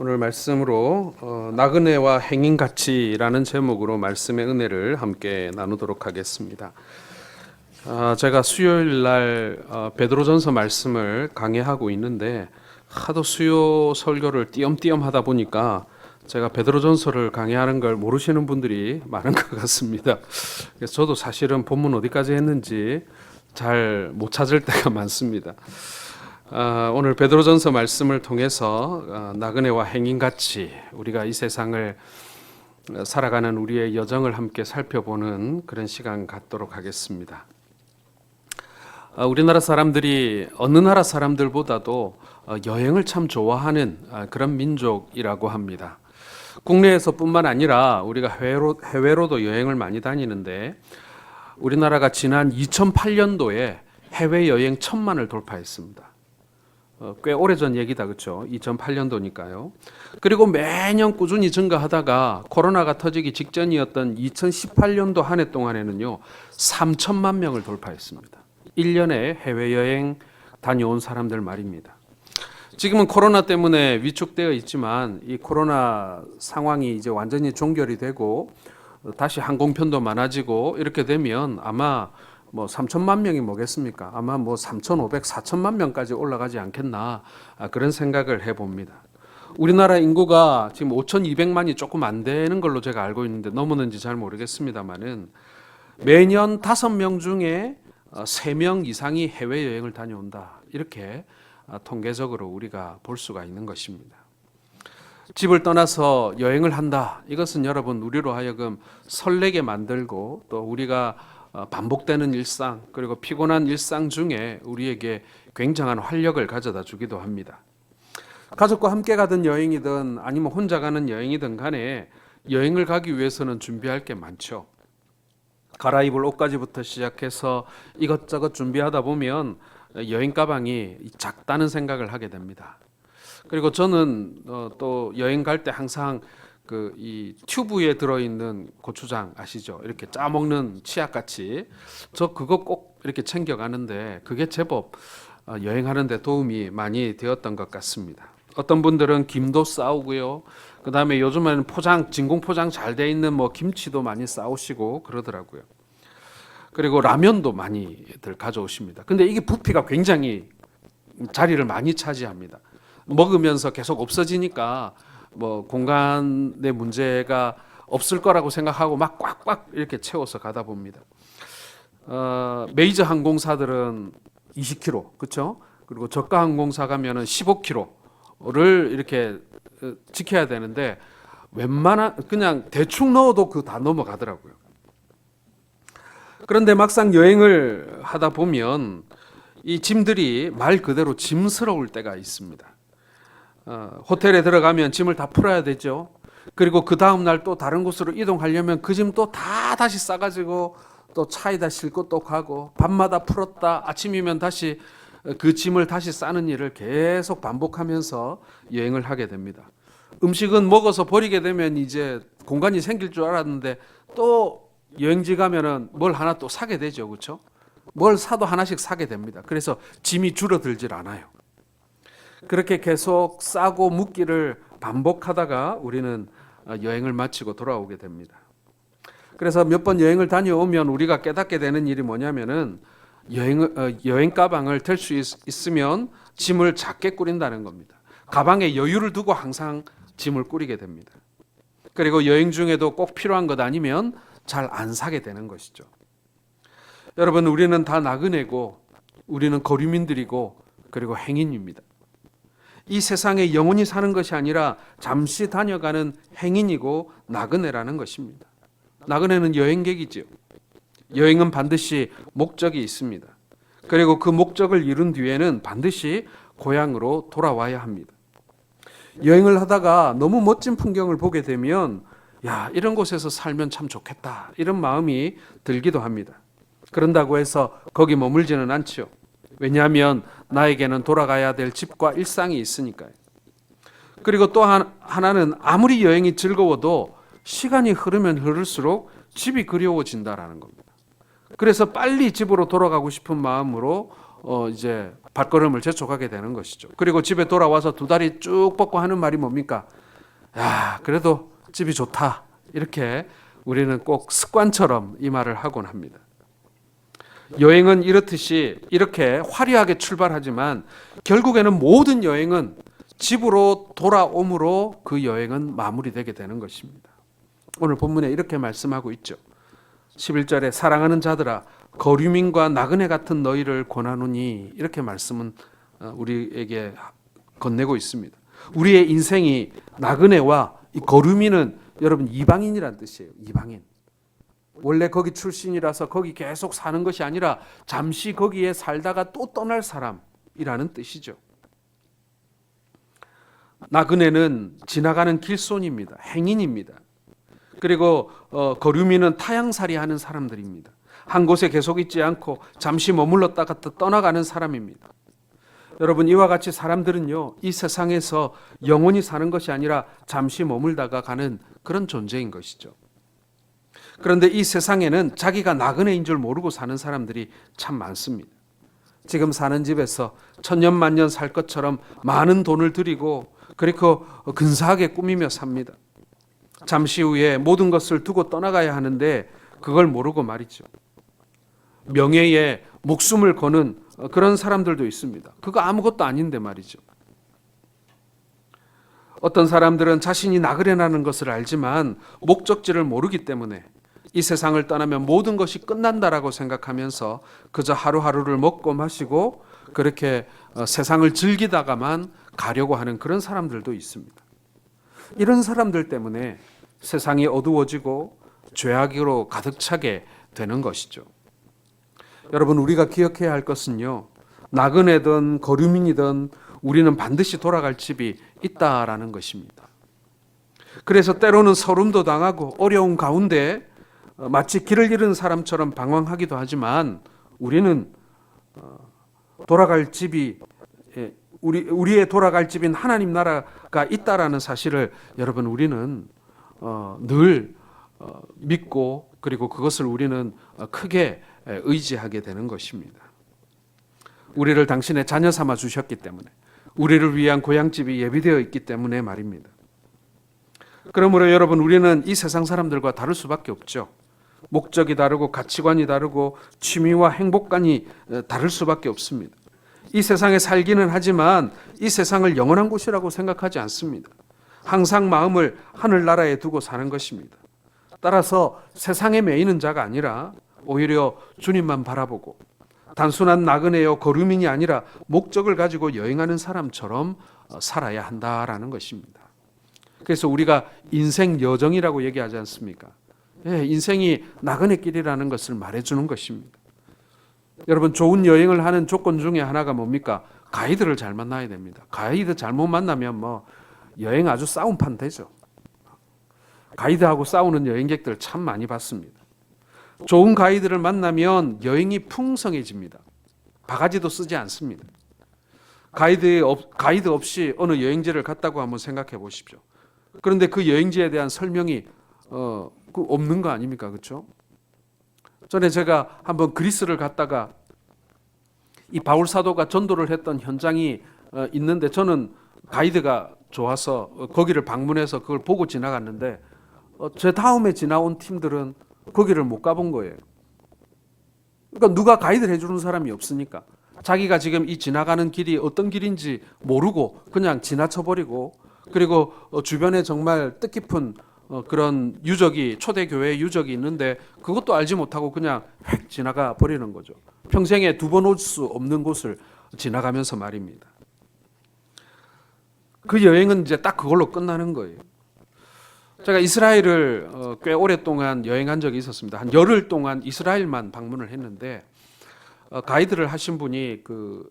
오늘 말씀으로 나그네와 행인같이라는 제목으로 말씀의 은혜를 함께 나누도록 하겠습니다. 제가 수요일 날 베드로전서 말씀을 강해하고 있는데 하도 수요 설교를 띄엄띄엄 하다 보니까 제가 베드로전서를 강해하는 걸 모르시는 분들이 많은 것 같습니다. 그래서 저도 사실은 본문 어디까지 했는지 잘 못 찾을 때가 많습니다. 오늘 베드로전서 말씀을 통해서 나그네와 행인같이 우리가 이 세상을 살아가는 우리의 여정을 함께 살펴보는 그런 시간 갖도록 하겠습니다. 우리나라 사람들이 어느 나라 사람들보다도 여행을 참 좋아하는 그런 민족이라고 합니다. 국내에서뿐만 아니라 우리가 해외로도 여행을 많이 다니는데 우리나라가 지난 2008년도에 해외여행 1000만을 돌파했습니다. 꽤 오래전 얘기다, 그렇죠? 2008년도니까요. 그리고 매년 꾸준히 증가하다가 코로나가 터지기 직전이었던 2018년도 한 해 동안에는요 3천만 명을 돌파했습니다. 1년에 해외여행 다녀온 사람들 말입니다. 지금은 코로나 때문에 위축되어 있지만 이 코로나 상황이 이제 완전히 종결이 되고 다시 항공편도 많아지고 이렇게 되면 아마 3천만 명이 뭐겠습니까? 아마 3,500, 4천만 명까지 올라가지 않겠나 그런 생각을 해봅니다. 우리나라 인구가 지금 5,200만이 조금 안 되는 걸로 제가 알고 있는데 넘었는지 잘 모르겠습니다만은 매년 5명 중에 3명 이상이 해외여행을 다녀온다. 이렇게 통계적으로 우리가 볼 수가 있는 것입니다. 집을 떠나서 여행을 한다. 이것은 여러분 우리로 하여금 설레게 만들고 또 우리가 반복되는 일상 그리고 피곤한 일상 중에 우리에게 굉장한 활력을 가져다 주기도 합니다. 가족과 함께 가든 여행이든 아니면 혼자 가는 여행이든 간에 여행을 가기 위해서는 준비할 게 많죠. 갈아입을 옷까지부터 시작해서 이것저것 준비하다 보면 여행 가방이 작다는 생각을 하게 됩니다. 그리고 저는 또 여행 갈 때 항상 이 튜브에 들어있는 고추장 아시죠? 이렇게 짜 먹는 치약같이 저 그거 꼭 이렇게 챙겨가는데 그게 제법 여행하는 데 도움이 많이 되었던 것 같습니다. 어떤 분들은 김도 싸오고요. 그 다음에 요즘에는 진공 포장 잘 돼 있는 김치도 많이 싸오시고 그러더라고요. 그리고 라면도 많이들 가져오십니다. 근데 이게 부피가 굉장히 자리를 많이 차지합니다. 먹으면서 계속 없어지니까 공간의 문제가 없을 거라고 생각하고 막 꽉꽉 이렇게 채워서 가다 봅니다. 메이저 항공사들은 20kg, 그렇죠? 그리고 저가 항공사 가면은 15kg를 이렇게 지켜야 되는데 웬만한 그냥 대충 넣어도 그 다 넘어가더라고요. 그런데 막상 여행을 하다 보면 이 짐들이 말 그대로 짐스러울 때가 있습니다. 호텔에 들어가면 짐을 다 풀어야 되죠. 그리고 그 다음 날 또 다른 곳으로 이동하려면 그 짐 또 다 다시 싸가지고 또 차에다 싣고 또 가고 밤마다 풀었다 아침이면 다시 그 짐을 다시 싸는 일을 계속 반복하면서 여행을 하게 됩니다. 음식은 먹어서 버리게 되면 이제 공간이 생길 줄 알았는데 또 여행지 가면은 뭘 하나 또 사게 되죠, 그렇죠? 뭘 사도 하나씩 사게 됩니다. 그래서 짐이 줄어들질 않아요. 그렇게 계속 싸고 묻기를 반복하다가 우리는 여행을 마치고 돌아오게 됩니다. 그래서 몇 번 여행을 다녀오면 우리가 깨닫게 되는 일이 뭐냐면은 여행 가방을 들 수 있으면 짐을 작게 꾸린다는 겁니다. 가방에 여유를 두고 항상 짐을 꾸리게 됩니다. 그리고 여행 중에도 꼭 필요한 것 아니면 잘 안 사게 되는 것이죠. 여러분, 우리는 다 나그네고 우리는 거류민들이고 그리고 행인입니다. 이 세상에 영원히 사는 것이 아니라 잠시 다녀가는 행인이고 나그네라는 것입니다. 나그네는 여행객이지요. 여행은 반드시 목적이 있습니다. 그리고 그 목적을 이룬 뒤에는 반드시 고향으로 돌아와야 합니다. 여행을 하다가 너무 멋진 풍경을 보게 되면 이런 곳에서 살면 참 좋겠다 이런 마음이 들기도 합니다. 그런다고 해서 거기 머물지는 않죠. 왜냐하면 나에게는 돌아가야 될 집과 일상이 있으니까요. 그리고 또 하나는 아무리 여행이 즐거워도 시간이 흐르면 흐를수록 집이 그리워진다라는 겁니다. 그래서 빨리 집으로 돌아가고 싶은 마음으로 이제 발걸음을 재촉하게 되는 것이죠. 그리고 집에 돌아와서 두 다리 쭉 뻗고 하는 말이 뭡니까? 야, 그래도 집이 좋다. 이렇게 우리는 꼭 습관처럼 이 말을 하곤 합니다. 여행은 이렇듯이 이렇게 화려하게 출발하지만 결국에는 모든 여행은 집으로 돌아옴으로 그 여행은 마무리되게 되는 것입니다. 오늘 본문에 이렇게 말씀하고 있죠. 11절에 사랑하는 자들아 거류민과 나그네 같은 너희를 권하노니 이렇게 말씀은 우리에게 건네고 있습니다. 우리의 인생이 나그네와 이 거류민은 여러분 이방인이란 뜻이에요. 이방인. 원래 거기 출신이라서 거기 계속 사는 것이 아니라 잠시 거기에 살다가 또 떠날 사람이라는 뜻이죠. 나그네는 지나가는 길손입니다. 행인입니다. 그리고 거류민은 타향살이 하는 사람들입니다. 한 곳에 계속 있지 않고 잠시 머물렀다가 또 떠나가는 사람입니다. 여러분 이와 같이 사람들은요 이 세상에서 영원히 사는 것이 아니라 잠시 머물다가 가는 그런 존재인 것이죠. 그런데 이 세상에는 자기가 나그네인 줄 모르고 사는 사람들이 참 많습니다. 지금 사는 집에서 천년만년 살 것처럼 많은 돈을 들이고 그리고 근사하게 꾸미며 삽니다. 잠시 후에 모든 것을 두고 떠나가야 하는데 그걸 모르고 말이죠. 명예에 목숨을 거는 그런 사람들도 있습니다. 그거 아무것도 아닌데 말이죠. 어떤 사람들은 자신이 나그네라는 것을 알지만 목적지를 모르기 때문에 이 세상을 떠나면 모든 것이 끝난다라고 생각하면서 그저 하루하루를 먹고 마시고 그렇게 세상을 즐기다가만 가려고 하는 그런 사람들도 있습니다. 이런 사람들 때문에 세상이 어두워지고 죄악으로 가득 차게 되는 것이죠. 여러분 우리가 기억해야 할 것은요. 나그네든 거류민이든 우리는 반드시 돌아갈 집이 있다라는 것입니다. 그래서 때로는 서름도 당하고 어려운 가운데 마치 길을 잃은 사람처럼 방황하기도 하지만 우리는 돌아갈 집이 우리의 돌아갈 집인 하나님 나라가 있다라는 사실을 여러분 우리는 늘 믿고 그리고 그것을 우리는 크게 의지하게 되는 것입니다. 우리를 당신의 자녀 삼아 주셨기 때문에 우리를 위한 고향집이 예비되어 있기 때문에 말입니다. 그러므로 여러분 우리는 이 세상 사람들과 다를 수밖에 없죠. 목적이 다르고 가치관이 다르고 취미와 행복관이 다를 수밖에 없습니다. 이 세상에 살기는 하지만 이 세상을 영원한 곳이라고 생각하지 않습니다. 항상 마음을 하늘나라에 두고 사는 것입니다. 따라서 세상에 매이는 자가 아니라 오히려 주님만 바라보고 단순한 나그네요 거류민이 아니라 목적을 가지고 여행하는 사람처럼 살아야 한다라는 것입니다. 그래서 우리가 인생 여정이라고 얘기하지 않습니까? 예, 인생이 나그네길이라는 것을 말해주는 것입니다. 여러분 좋은 여행을 하는 조건 중에 하나가 뭡니까? 가이드를 잘 만나야 됩니다. 가이드 잘못 만나면 뭐 여행 아주 싸움판 되죠. 가이드하고 싸우는 여행객들 참 많이 봤습니다. 좋은 가이드를 만나면 여행이 풍성해집니다. 바가지도 쓰지 않습니다. 가이드 없이 어느 여행지를 갔다고 한번 생각해 보십시오. 그런데 그 여행지에 대한 설명이 없는 거 아닙니까? 그렇죠? 전에 제가 한번 그리스를 갔다가 이 바울 사도가 전도를 했던 현장이 있는데 저는 가이드가 좋아서 거기를 방문해서 그걸 보고 지나갔는데 제 다음에 지나온 팀들은 거기를 못 가본 거예요. 그러니까 누가 가이드를 해주는 사람이 없으니까 자기가 지금 이 지나가는 길이 어떤 길인지 모르고 그냥 지나쳐버리고 그리고 주변에 정말 뜻깊은 그런 유적이 초대교회 유적이 있는데 그것도 알지 못하고 그냥 획 지나가 버리는 거죠. 평생에 두 번 올 수 없는 곳을 지나가면서 말입니다. 그 여행은 이제 딱 그걸로 끝나는 거예요. 제가 이스라엘을 꽤 오랫동안 여행한 적이 있었습니다. 한 열흘 동안 이스라엘만 방문을 했는데 가이드를 하신 분이 그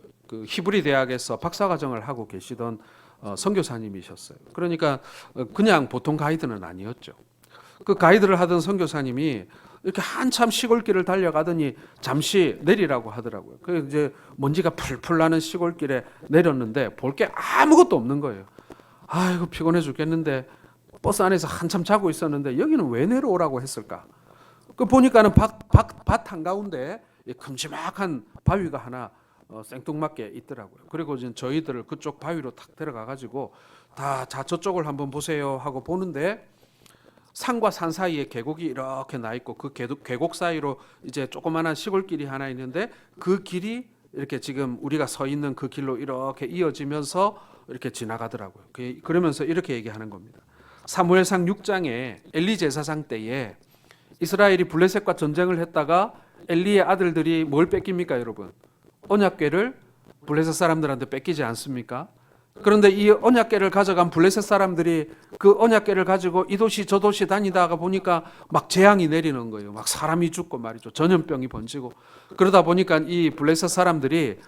히브리 대학에서 박사과정을 하고 계시던 선교사님이셨어요. 그러니까 그냥 보통 가이드는 아니었죠. 그 가이드를 하던 선교사님이 이렇게 한참 시골길을 달려가더니 잠시 내리라고 하더라고요. 그 이제 먼지가 풀풀 나는 시골길에 내렸는데 볼 게 아무것도 없는 거예요. 아이고 피곤해 죽겠는데 버스 안에서 한참 자고 있었는데 여기는 왜 내려오라고 했을까? 그 보니까는 밭 한가운데 큼지막한 바위가 하나 생뚱맞게 있더라고요. 그리고 이제 저희들을 그쪽 바위로 탁 들어가 가지고 다 자 저쪽을 한번 보세요 하고 보는데 산과 산 사이에 계곡이 이렇게 나 있고 그 계곡 사이로 이제 조그마한 시골길이 하나 있는데 그 길이 이렇게 지금 우리가 서 있는 그 길로 이렇게 이어지면서 이렇게 지나가더라고요. 그러면서 이렇게 얘기하는 겁니다. 사무엘상 6장에 엘리 제사장 때에 이스라엘이 블레셋과 전쟁을 했다가 엘리의 아들들이 뭘 뺏깁니까, 여러분? 언약궤를 블레셋 사람들한테 뺏기지 않습니까? 그런데 이 언약궤를 가져간 블레셋 사람들이 그 언약궤를 가지고 이 도시 저 도시 다니다가 보니까 막 재앙이 내리는 거예요. 막 사람이 죽고 말이죠. 전염병이 번지고 그러다 보니까 이 블레셋 사람들이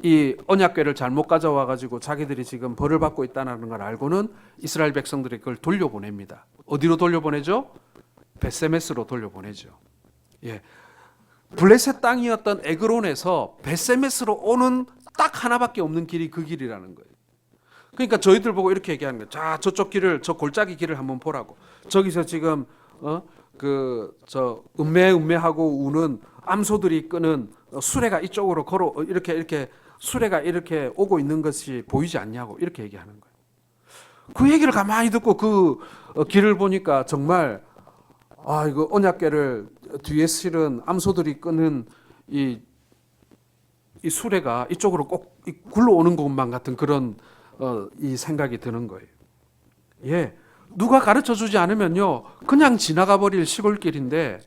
이 언약궤를 잘못 가져와 가지고 자기들이 지금 벌을 받고 있다는 걸 알고는 이스라엘 백성들이 그걸 돌려보냅니다. 어디로 돌려보내죠? 벳세메스로 돌려보내죠. 예. 블레셋 땅이었던 에그론에서 벳세메스로 오는 딱 하나밖에 없는 길이 그 길이라는 거예요. 그러니까 저희들 보고 이렇게 얘기하는 거예요. 자, 저쪽 길을, 저 골짜기 길을 한번 보라고. 저기서 지금 음매하고 우는 암소들이 끄는 수레가 이쪽으로 걸어 이렇게 수레가 이렇게 오고 있는 것이 보이지 않냐고 이렇게 얘기하는 거예요. 그 얘기를 가만히 듣고 그 길을 보니까 정말 이거 언약궤를 뒤에 실은 암소들이 끄는 이 수레가 이쪽으로 꼭 굴러오는 것만 같은 그런 이 생각이 드는 거예요. 예, 누가 가르쳐주지 않으면요 그냥 지나가 버릴 시골길인데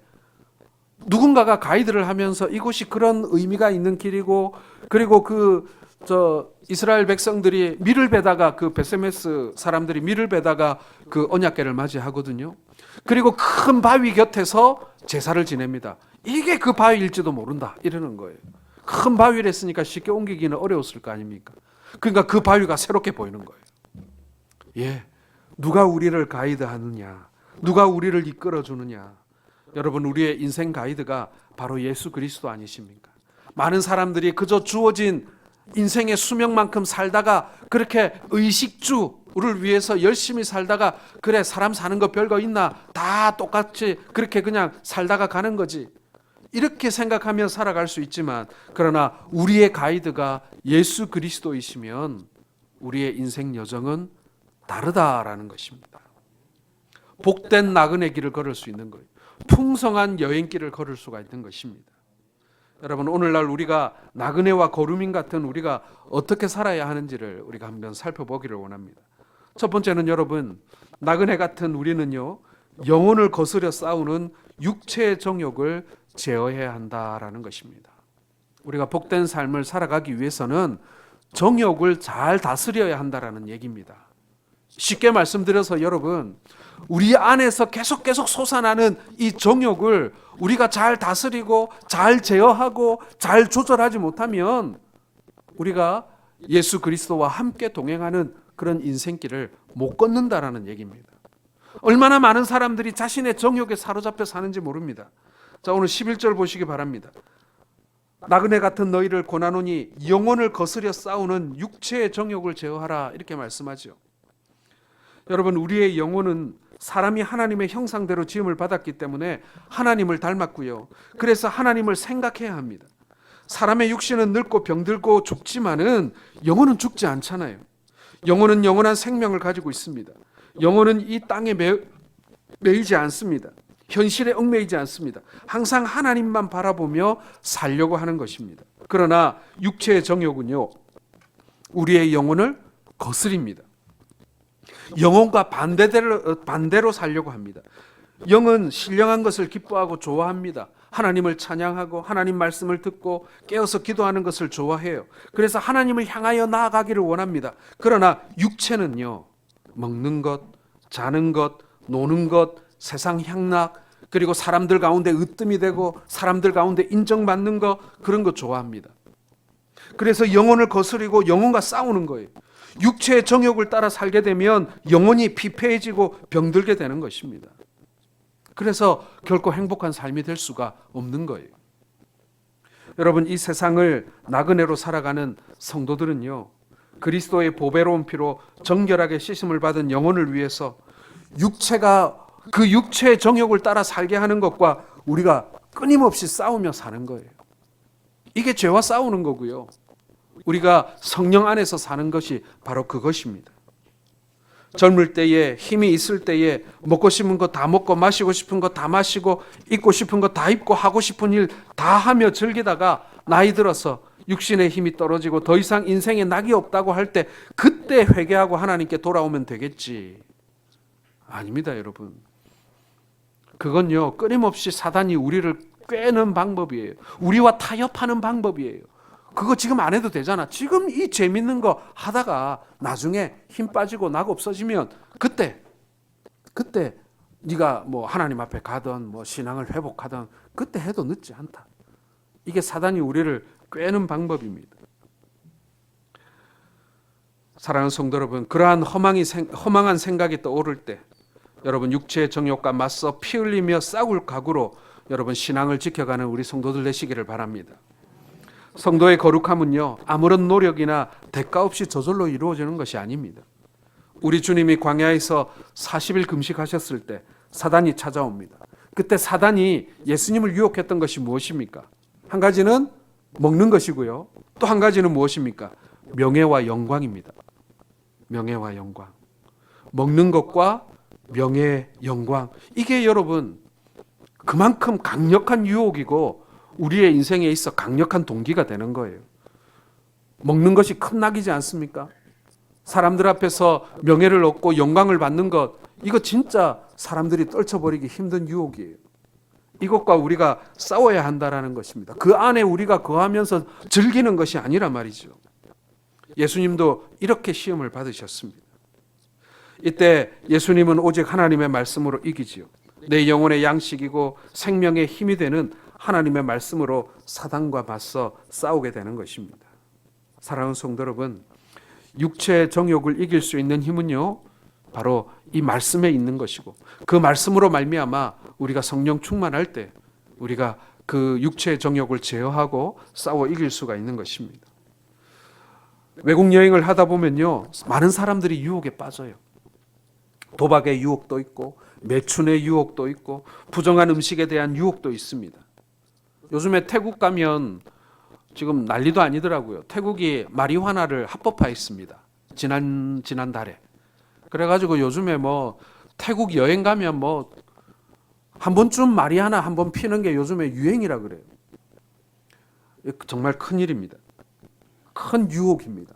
누군가가 가이드를 하면서 이곳이 그런 의미가 있는 길이고 그리고 이스라엘 백성들이 밀을 베다가 그 벳세메스 사람들이 밀을 베다가 그 언약궤를 맞이하거든요. 그리고 큰 바위 곁에서 제사를 지냅니다. 이게 그 바위일지도 모른다 이러는 거예요. 큰 바위를 했으니까 쉽게 옮기기는 어려웠을 거 아닙니까? 그러니까 그 바위가 새롭게 보이는 거예요. 예, 누가 우리를 가이드하느냐, 누가 우리를 이끌어주느냐. 여러분, 우리의 인생 가이드가 바로 예수 그리스도 아니십니까? 많은 사람들이 그저 주어진 인생의 수명만큼 살다가 그렇게 의식주를 위해서 열심히 살다가 그래 사람 사는 거 별거 있나 다 똑같이 그렇게 그냥 살다가 가는 거지 이렇게 생각하며 살아갈 수 있지만 그러나 우리의 가이드가 예수 그리스도이시면 우리의 인생 여정은 다르다라는 것입니다. 복된 나그네 길을 걸을 수 있는 거예요. 풍성한 여행길을 걸을 수가 있는 것입니다. 여러분, 오늘날 우리가 나그네와 거루민 같은 우리가 어떻게 살아야 하는지를 우리가 한번 살펴보기를 원합니다. 첫 번째는 여러분, 나그네 같은 우리는요 영혼을 거스려 싸우는 육체의 정욕을 제어해야 한다라는 것입니다. 우리가 복된 삶을 살아가기 위해서는 정욕을 잘 다스려야 한다라는 얘기입니다. 쉽게 말씀드려서 여러분, 우리 안에서 계속 솟아나는 이 정욕을 우리가 잘 다스리고 잘 제어하고 잘 조절하지 못하면 우리가 예수 그리스도와 함께 동행하는 그런 인생길을 못 걷는다라는 얘기입니다. 얼마나 많은 사람들이 자신의 정욕에 사로잡혀 사는지 모릅니다. 자, 오늘 11절 보시기 바랍니다. 나그네 같은 너희를 권하노니 영혼을 거스려 싸우는 육체의 정욕을 제어하라 이렇게 말씀하죠. 여러분, 우리의 영혼은 사람이 하나님의 형상대로 지음을 받았기 때문에 하나님을 닮았고요. 그래서 하나님을 생각해야 합니다. 사람의 육신은 늙고 병들고 죽지만은 영혼은 죽지 않잖아요. 영혼은 영원한 생명을 가지고 있습니다. 영혼은 이 땅에 매이지 않습니다. 현실에 얽매이지 않습니다. 항상 하나님만 바라보며 살려고 하는 것입니다. 그러나 육체의 정욕은요, 우리의 영혼을 거스립니다. 영혼과 반대로 살려고 합니다. 영은 신령한 것을 기뻐하고 좋아합니다. 하나님을 찬양하고 하나님 말씀을 듣고 깨어서 기도하는 것을 좋아해요. 그래서 하나님을 향하여 나아가기를 원합니다. 그러나 육체는요, 먹는 것, 자는 것, 노는 것, 세상 향락, 그리고 사람들 가운데 으뜸이 되고 사람들 가운데 인정받는 것, 그런 거 좋아합니다. 그래서 영혼을 거스리고 영혼과 싸우는 거예요. 육체의 정욕을 따라 살게 되면 영혼이 피폐해지고 병들게 되는 것입니다. 그래서 결코 행복한 삶이 될 수가 없는 거예요. 여러분, 이 세상을 나그네로 살아가는 성도들은요, 그리스도의 보배로운 피로 정결하게 씻음을 받은 영혼을 위해서 육체가 그 육체의 정욕을 따라 살게 하는 것과 우리가 끊임없이 싸우며 사는 거예요. 이게 죄와 싸우는 거고요. 우리가 성령 안에서 사는 것이 바로 그것입니다. 젊을 때에, 힘이 있을 때에 먹고 싶은 거 다 먹고 마시고 싶은 거 다 마시고 입고 싶은 거 다 입고 하고 싶은 일 다 하며 즐기다가 나이 들어서 육신의 힘이 떨어지고 더 이상 인생에 낙이 없다고 할 때 그때 회개하고 하나님께 돌아오면 되겠지. 아닙니다, 여러분. 그건요, 끊임없이 사단이 우리를 꿰는 방법이에요. 우리와 타협하는 방법이에요. 그거 지금 안 해도 되잖아. 지금 이 재밌는 거 하다가 나중에 힘 빠지고 낙 없어지면 그때 네가 뭐 하나님 앞에 가든 뭐 신앙을 회복하든 그때 해도 늦지 않다. 이게 사단이 우리를 꿰는 방법입니다. 사랑하는 성도 여러분, 그러한 허망한 생각이 떠오를 때 여러분 육체의 정욕과 맞서 피 흘리며 싸울 각오로 여러분 신앙을 지켜가는 우리 성도들 되시기를 바랍니다. 성도의 거룩함은요, 아무런 노력이나 대가 없이 저절로 이루어지는 것이 아닙니다. 우리 주님이 광야에서 40일 금식하셨을 때 사단이 찾아옵니다. 그때 사단이 예수님을 유혹했던 것이 무엇입니까? 한 가지는 먹는 것이고요. 또 한 가지는 무엇입니까? 명예와 영광입니다. 명예와 영광. 먹는 것과 명예, 영광. 이게 여러분 그만큼 강력한 유혹이고 우리의 인생에 있어 강력한 동기가 되는 거예요. 먹는 것이 큰 낙이지 않습니까? 사람들 앞에서 명예를 얻고 영광을 받는 것, 이거 진짜 사람들이 떨쳐버리기 힘든 유혹이에요. 이것과 우리가 싸워야 한다라는 것입니다. 그 안에 우리가 거하면서 즐기는 것이 아니란 말이죠. 예수님도 이렇게 시험을 받으셨습니다. 이때 예수님은 오직 하나님의 말씀으로 이기지요. 내 영혼의 양식이고 생명의 힘이 되는 하나님의 말씀으로 사단과 맞서 싸우게 되는 것입니다. 사랑하는 성도 여러분, 육체의 정욕을 이길 수 있는 힘은요, 바로 이 말씀에 있는 것이고 그 말씀으로 말미암아 우리가 성령 충만할 때 우리가 그 육체의 정욕을 제어하고 싸워 이길 수가 있는 것입니다. 외국 여행을 하다 보면요, 많은 사람들이 유혹에 빠져요. 도박의 유혹도 있고 매춘의 유혹도 있고 부정한 음식에 대한 유혹도 있습니다. 요즘에 태국 가면 지금 난리도 아니더라고요. 태국이 마리화나를 합법화했습니다. 지난달에. 그래가지고 요즘에 뭐 태국 여행 가면 뭐 한 번쯤 마리화나 한 번 피는 게 요즘에 유행이라 그래요. 정말 큰 일입니다. 큰 유혹입니다.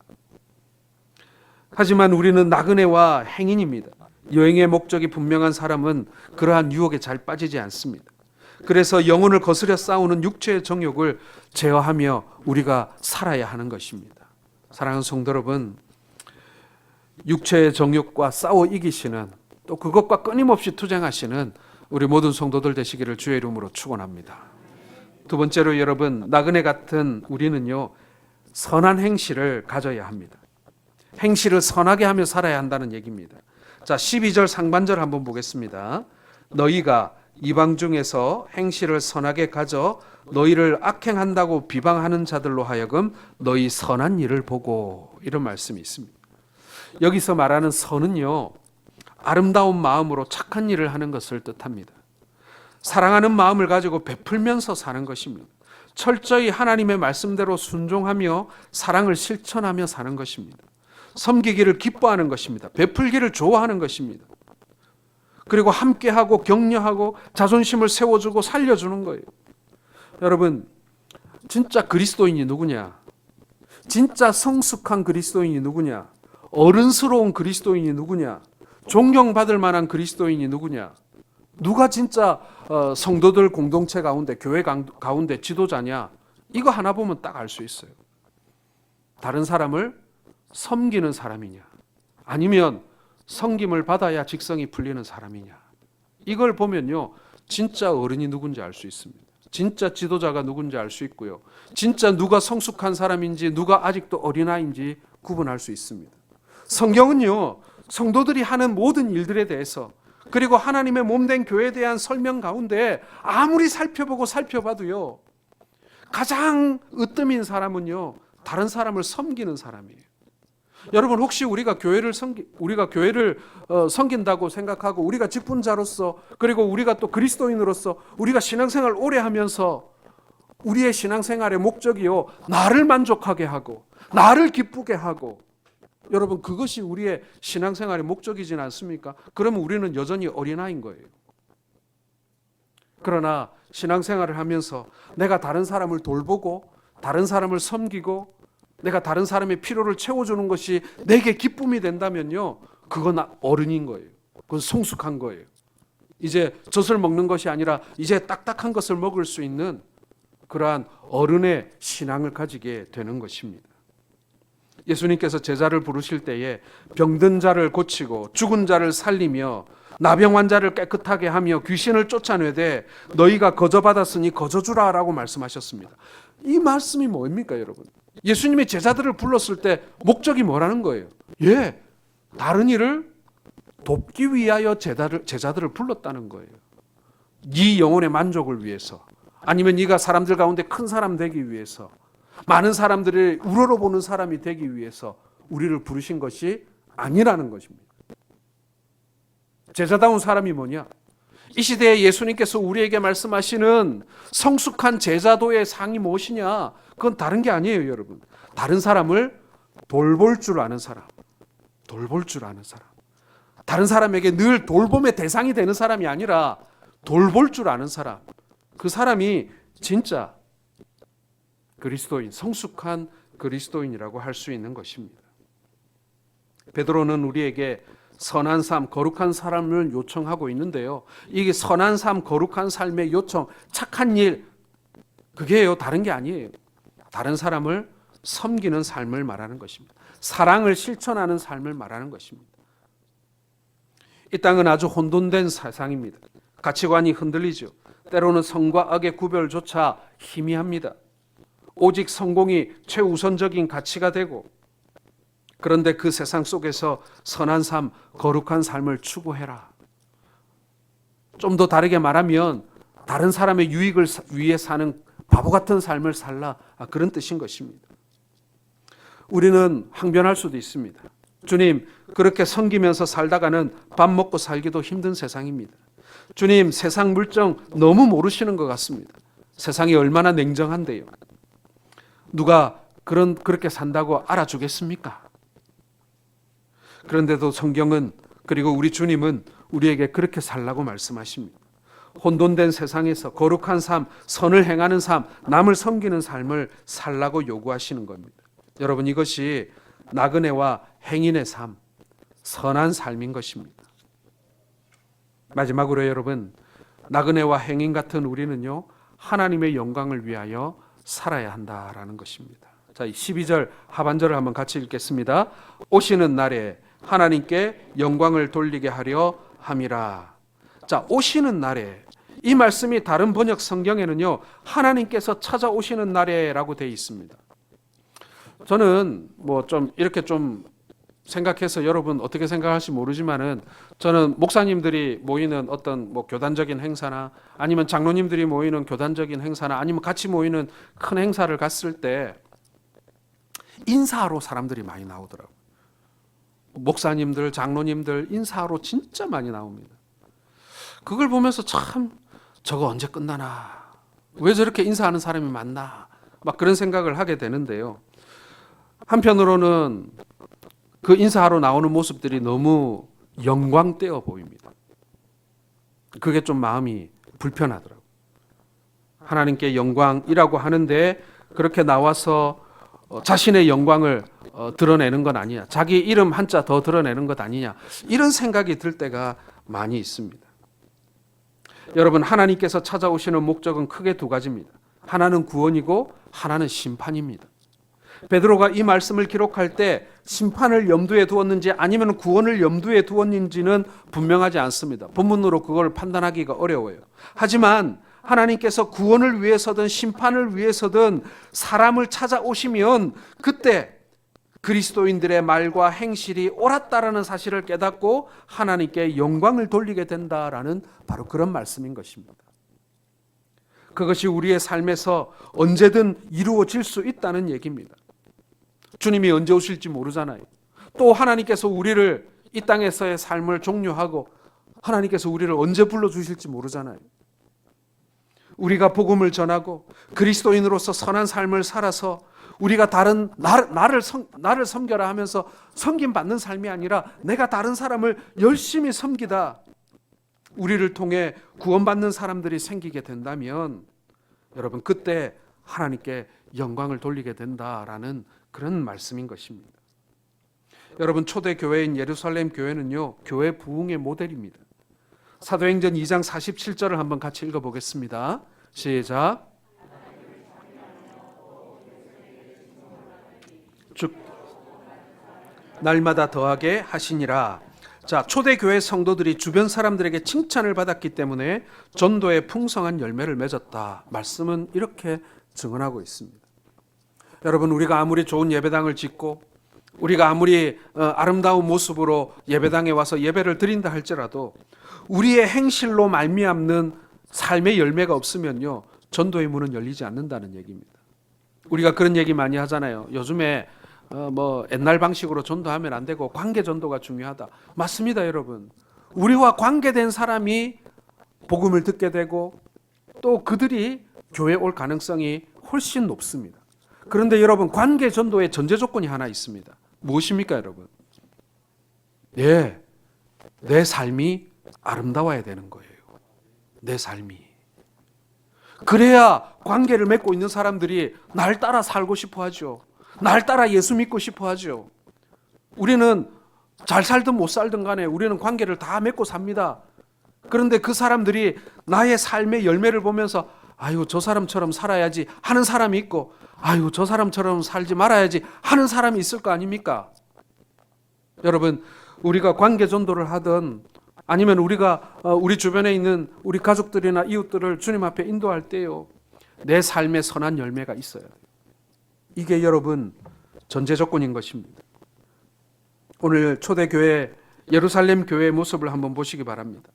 하지만 우리는 나그네와 행인입니다. 여행의 목적이 분명한 사람은 그러한 유혹에 잘 빠지지 않습니다. 그래서 영혼을 거스려 싸우는 육체의 정욕을 제어하며 우리가 살아야 하는 것입니다. 사랑하는 성도 여러분, 육체의 정욕과 싸워 이기시는, 또 그것과 끊임없이 투쟁하시는 우리 모든 성도들 되시기를 주의 이름으로 축원합니다. 두 번째로 여러분, 나그네 같은 우리는요, 선한 행실을 가져야 합니다. 행실을 선하게 하며 살아야 한다는 얘기입니다. 자, 12절 상반절 한번 보겠습니다. 너희가 이방 중에서 행실을 선하게 가져 너희를 악행한다고 비방하는 자들로 하여금 너희 선한 일을 보고, 이런 말씀이 있습니다. 여기서 말하는 선은요, 아름다운 마음으로 착한 일을 하는 것을 뜻합니다. 사랑하는 마음을 가지고 베풀면서 사는 것입니다. 철저히 하나님의 말씀대로 순종하며 사랑을 실천하며 사는 것입니다. 섬기기를 기뻐하는 것입니다. 베풀기를 좋아하는 것입니다. 그리고 함께하고 격려하고 자존심을 세워주고 살려주는 거예요. 여러분, 진짜 그리스도인이 누구냐? 진짜 성숙한 그리스도인이 누구냐? 어른스러운 그리스도인이 누구냐? 존경받을 만한 그리스도인이 누구냐? 누가 진짜 성도들 공동체 가운데, 교회 가운데 지도자냐? 이거 하나 보면 딱 알 수 있어요. 다른 사람을 섬기는 사람이냐, 아니면 섬김을 받아야 직성이 풀리는 사람이냐, 이걸 보면요, 진짜 어른이 누군지 알 수 있습니다. 진짜 지도자가 누군지 알 수 있고요, 진짜 누가 성숙한 사람인지 누가 아직도 어린아이인지 구분할 수 있습니다. 성경은요, 성도들이 하는 모든 일들에 대해서, 그리고 하나님의 몸된 교회에 대한 설명 가운데 아무리 살펴봐도요, 가장 으뜸인 사람은요, 다른 사람을 섬기는 사람이에요. 여러분, 혹시 우리가 교회를 섬긴다고 생각하고 우리가 직분자로서, 그리고 우리가 또 그리스도인으로서 우리가 신앙생활 오래 하면서 우리의 신앙생활의 목적이요, 나를 만족하게 하고 나를 기쁘게 하고. 여러분, 그것이 우리의 신앙생활의 목적이진 않습니까? 그러면 우리는 여전히 어린아이인 거예요. 그러나 신앙생활을 하면서 내가 다른 사람을 돌보고 다른 사람을 섬기고 내가 다른 사람의 필요를 채워주는 것이 내게 기쁨이 된다면요, 그건 어른인 거예요. 그건 성숙한 거예요. 이제 젖을 먹는 것이 아니라 이제 딱딱한 것을 먹을 수 있는 그러한 어른의 신앙을 가지게 되는 것입니다. 예수님께서 제자를 부르실 때에 병든 자를 고치고 죽은 자를 살리며 나병 환자를 깨끗하게 하며 귀신을 쫓아내되 너희가 거저받았으니 거저주라 라고 말씀하셨습니다. 이 말씀이 뭡니까, 여러분? 예수님이 제자들을 불렀을 때 목적이 뭐라는 거예요? 다른 일을 돕기 위하여 제자들을 불렀다는 거예요. 네 영혼의 만족을 위해서, 아니면 네가 사람들 가운데 큰 사람 되기 위해서, 많은 사람들을 우러러보는 사람이 되기 위해서 우리를 부르신 것이 아니라는 것입니다. 제자다운 사람이 뭐냐? 이 시대에 예수님께서 우리에게 말씀하시는 성숙한 제자도의 상이 무엇이냐? 그건 다른 게 아니에요, 여러분. 다른 사람을 돌볼 줄 아는 사람, 돌볼 줄 아는 사람. 다른 사람에게 늘 돌봄의 대상이 되는 사람이 아니라 돌볼 줄 아는 사람. 그 사람이 진짜 그리스도인, 성숙한 그리스도인이라고 할 수 있는 것입니다. 베드로는 우리에게 선한 삶, 거룩한 삶을 요청하고 있는데요. 이게 선한 삶, 거룩한 삶의 요청, 착한 일, 그게요, 다른 게 아니에요. 다른 사람을 섬기는 삶을 말하는 것입니다. 사랑을 실천하는 삶을 말하는 것입니다. 이 땅은 아주 혼돈된 세상입니다. 가치관이 흔들리죠. 때로는 성과 악의 구별조차 희미합니다. 오직 성공이 최우선적인 가치가 되고, 그런데 그 세상 속에서 선한 삶, 거룩한 삶을 추구해라. 좀 더 다르게 말하면 다른 사람의 유익을 위해 사는 바보 같은 삶을 살라, 그런 뜻인 것입니다. 우리는 항변할 수도 있습니다. 주님, 그렇게 섬기면서 살다가는 밥 먹고 살기도 힘든 세상입니다. 주님, 세상 물정 너무 모르시는 것 같습니다. 세상이 얼마나 냉정한데요. 누가 그렇게 산다고 알아주겠습니까? 그런데도 성경은, 그리고 우리 주님은 우리에게 그렇게 살라고 말씀하십니다. 혼돈된 세상에서 거룩한 삶, 선을 행하는 삶, 남을 섬기는 삶을 살라고 요구하시는 겁니다. 여러분, 이것이 나그네와 행인의 삶, 선한 삶인 것입니다. 마지막으로 여러분, 나그네와 행인 같은 우리는요, 하나님의 영광을 위하여 살아야 한다라는 것입니다. 자, 12절 하반절을 한번 같이 읽겠습니다. 오시는 날에 하나님께 영광을 돌리게 하려 함이라. 자, 오시는 날에, 이 말씀이 다른 번역 성경에는요, 하나님께서 찾아오시는 날에라고 되어 있습니다. 저는 이렇게 생각해서 여러분 어떻게 생각할지 모르지만은, 저는 목사님들이 모이는 어떤 교단적인 행사나, 아니면 장로님들이 모이는 교단적인 행사나, 아니면 같이 모이는 큰 행사를 갔을 때 인사하러 사람들이 많이 나오더라고요. 목사님들, 장로님들 인사하러 진짜 많이 나옵니다. 그걸 보면서 참, 저거 언제 끝나나, 왜 저렇게 인사하는 사람이 많나, 그런 생각을 하게 되는데요. 한편으로는 그 인사하러 나오는 모습들이 너무 영광되어 보입니다. 그게 좀 마음이 불편하더라고요. 하나님께 영광이라고 하는데 그렇게 나와서 자신의 영광을 드러내는 건 아니냐, 자기 이름 한자 더 드러내는 것 아니냐, 이런 생각이 들 때가 많이 있습니다. 여러분, 하나님께서 찾아오시는 목적은 크게 두 가지입니다. 하나는 구원이고 하나는 심판입니다. 베드로가 이 말씀을 기록할 때 심판을 염두에 두었는지 아니면 구원을 염두에 두었는지는 분명하지 않습니다. 본문으로 그걸 판단하기가 어려워요. 하지만 하나님께서 구원을 위해서든 심판을 위해서든 사람을 찾아오시면 그때 그리스도인들의 말과 행실이 옳았다라는 사실을 깨닫고 하나님께 영광을 돌리게 된다라는 바로 그런 말씀인 것입니다. 그것이 우리의 삶에서 언제든 이루어질 수 있다는 얘기입니다. 주님이 언제 오실지 모르잖아요. 또 하나님께서 우리를 이 땅에서의 삶을 종료하고 하나님께서 우리를 언제 불러주실지 모르잖아요. 우리가 복음을 전하고 그리스도인으로서 선한 삶을 살아서 우리가 나를 섬겨라 하면서 섬김받는 삶이 아니라 내가 다른 사람을 열심히 섬기다 우리를 통해 구원받는 사람들이 생기게 된다면 여러분 그때 하나님께 영광을 돌리게 된다라는 그런 말씀인 것입니다. 여러분 초대 교회인 예루살렘 교회는요 교회 부흥의 모델입니다. 사도행전 2장 47절을 한번 같이 읽어보겠습니다. 시작. 쭉 날마다 더하게 하시니라. 자, 초대교회 성도들이 주변 사람들에게 칭찬을 받았기 때문에 전도의 풍성한 열매를 맺었다. 말씀은 이렇게 증언하고 있습니다. 여러분 우리가 아무리 좋은 예배당을 짓고 우리가 아무리 아름다운 모습으로 예배당에 와서 예배를 드린다 할지라도 우리의 행실로 말미암는 삶의 열매가 없으면요 전도의 문은 열리지 않는다는 얘기입니다. 우리가 그런 얘기 많이 하잖아요. 요즘에 옛날 방식으로 전도하면 안 되고 관계 전도가 중요하다. 맞습니다, 여러분. 우리와 관계된 사람이 복음을 듣게 되고 또 그들이 교회에 올 가능성이 훨씬 높습니다. 그런데 여러분 관계 전도의 전제 조건이 하나 있습니다. 무엇입니까, 여러분? 예, 내 삶이 아름다워야 되는 거예요. 내 삶이. 그래야 관계를 맺고 있는 사람들이 날 따라 살고 싶어 하죠. 날 따라 예수 믿고 싶어 하죠. 우리는 잘 살든 못 살든 간에 우리는 관계를 다 맺고 삽니다. 그런데 그 사람들이 나의 삶의 열매를 보면서 아유 저 사람처럼 살아야지 하는 사람이 있고 아유 저 사람처럼 살지 말아야지 하는 사람이 있을 거 아닙니까? 여러분 우리가 관계 전도를 하든 아니면 우리가 우리 주변에 있는 우리 가족들이나 이웃들을 주님 앞에 인도할 때요 내 삶의 선한 열매가 있어야 돼요. 이게 여러분 전제 조건인 것입니다. 오늘 초대교회 예루살렘 교회의 모습을 한번 보시기 바랍니다.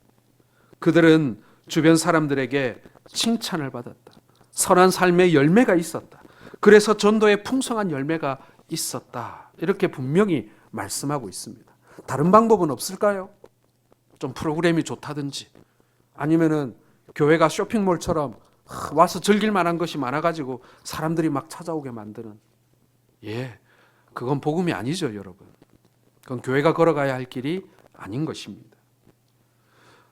그들은 주변 사람들에게 칭찬을 받았다. 선한 삶의 열매가 있었다. 그래서 전도의 풍성한 열매가 있었다. 이렇게 분명히 말씀하고 있습니다. 다른 방법은 없을까요? 좀 프로그램이 좋다든지 아니면은 교회가 쇼핑몰처럼 와서 즐길 만한 것이 많아가지고 사람들이 막 찾아오게 만드는 그건 복음이 아니죠, 여러분. 그건 교회가 걸어가야 할 길이 아닌 것입니다.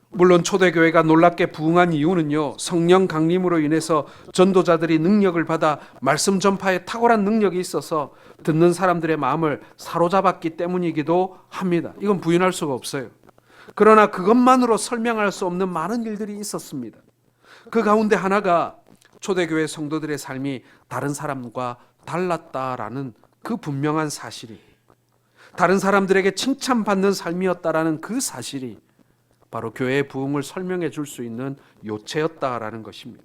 물론 초대교회가 놀랍게 부흥한 이유는요 성령 강림으로 인해서 전도자들이 능력을 받아 말씀 전파에 탁월한 능력이 있어서 듣는 사람들의 마음을 사로잡았기 때문이기도 합니다. 이건 부인할 수가 없어요. 그러나 그것만으로 설명할 수 없는 많은 일들이 있었습니다. 그 가운데 하나가 초대교회 성도들의 삶이 다른 사람과 달랐다라는 그 분명한 사실이, 다른 사람들에게 칭찬받는 삶이었다라는 그 사실이 바로 교회의 부흥을 설명해 줄 수 있는 요체였다라는 것입니다.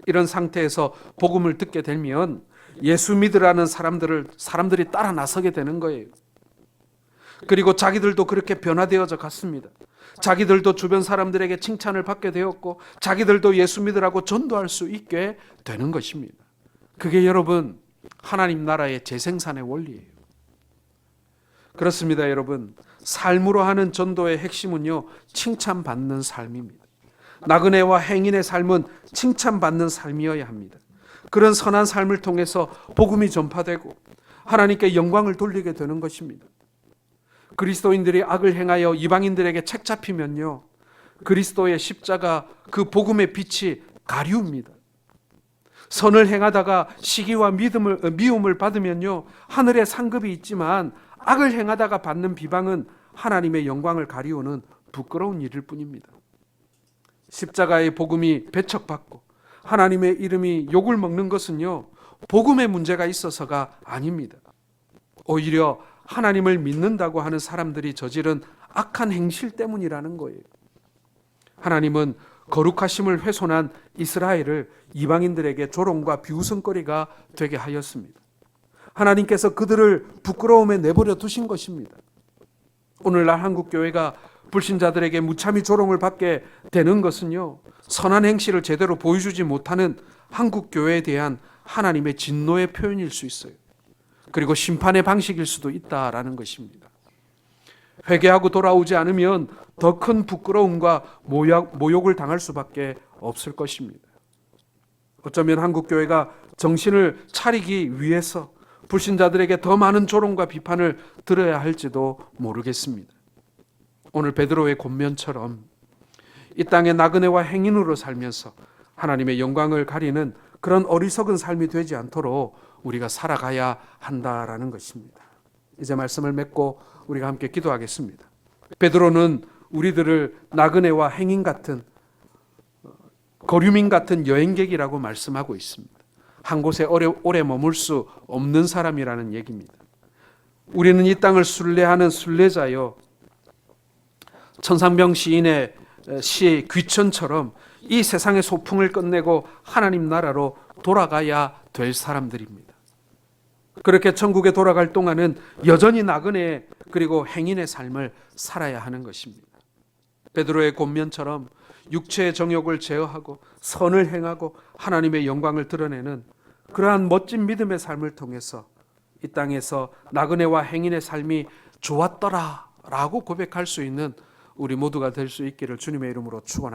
이런 상태에서 복음을 듣게 되면 예수 믿으라는 사람들이 따라 나서게 되는 거예요. 그리고 자기들도 그렇게 변화되어져 갔습니다. 자기들도 주변 사람들에게 칭찬을 받게 되었고 자기들도 예수 믿으라고 전도할 수 있게 되는 것입니다. 그게 여러분 하나님 나라의 재생산의 원리예요. 그렇습니다, 여러분. 삶으로 하는 전도의 핵심은요 칭찬받는 삶입니다. 나그네와 행인의 삶은 칭찬받는 삶이어야 합니다. 그런 선한 삶을 통해서 복음이 전파되고 하나님께 영광을 돌리게 되는 것입니다. 그리스도인들이 악을 행하여 이방인들에게 책잡히면요 그리스도의 십자가 그 복음의 빛이 가리웁니다. 선을 행하다가 시기와 미움을 받으면요 하늘에 상급이 있지만 악을 행하다가 받는 비방은 하나님의 영광을 가리우는 부끄러운 일일 뿐입니다. 십자가의 복음이 배척받고 하나님의 이름이 욕을 먹는 것은요 복음의 문제가 있어서가 아닙니다. 오히려 하나님을 믿는다고 하는 사람들이 저지른 악한 행실 때문이라는 거예요. 하나님은 거룩하심을 훼손한 이스라엘을 이방인들에게 조롱과 비웃음거리가 되게 하였습니다. 하나님께서 그들을 부끄러움에 내버려 두신 것입니다. 오늘날 한국교회가 불신자들에게 무참히 조롱을 받게 되는 것은요 선한 행실을 제대로 보여주지 못하는 한국교회에 대한 하나님의 진노의 표현일 수 있어요. 그리고 심판의 방식일 수도 있다라는 것입니다. 회개하고 돌아오지 않으면 더 큰 부끄러움과 모욕을 당할 수밖에 없을 것입니다. 어쩌면 한국교회가 정신을 차리기 위해서 불신자들에게 더 많은 조롱과 비판을 들어야 할지도 모르겠습니다. 오늘 베드로의 권면처럼 이 땅의 나그네와 행인으로 살면서 하나님의 영광을 가리는 그런 어리석은 삶이 되지 않도록 우리가 살아가야 한다라는 것입니다. 이제 말씀을 맺고 우리가 함께 기도하겠습니다. 베드로는 우리들을 나그네와 행인 같은 거류민 같은 여행객이라고 말씀하고 있습니다. 한 곳에 오래 머물 수 없는 사람이라는 얘기입니다. 우리는 이 땅을 순례하는 순례자요, 천상병 시인의 시의 귀천처럼 이 세상의 소풍을 끝내고 하나님 나라로 돌아가야 될 사람들입니다. 그렇게 천국에 돌아갈 동안은 여전히 나그네 그리고 행인의 삶을 살아야 하는 것입니다. 베드로의 권면처럼 육체의 정욕을 제어하고 선을 행하고 하나님의 영광을 드러내는 그러한 멋진 믿음의 삶을 통해서 이 땅에서 나그네와 행인의 삶이 좋았더라라고 고백할 수 있는 우리 모두가 될 수 있기를 주님의 이름으로 축원합니다.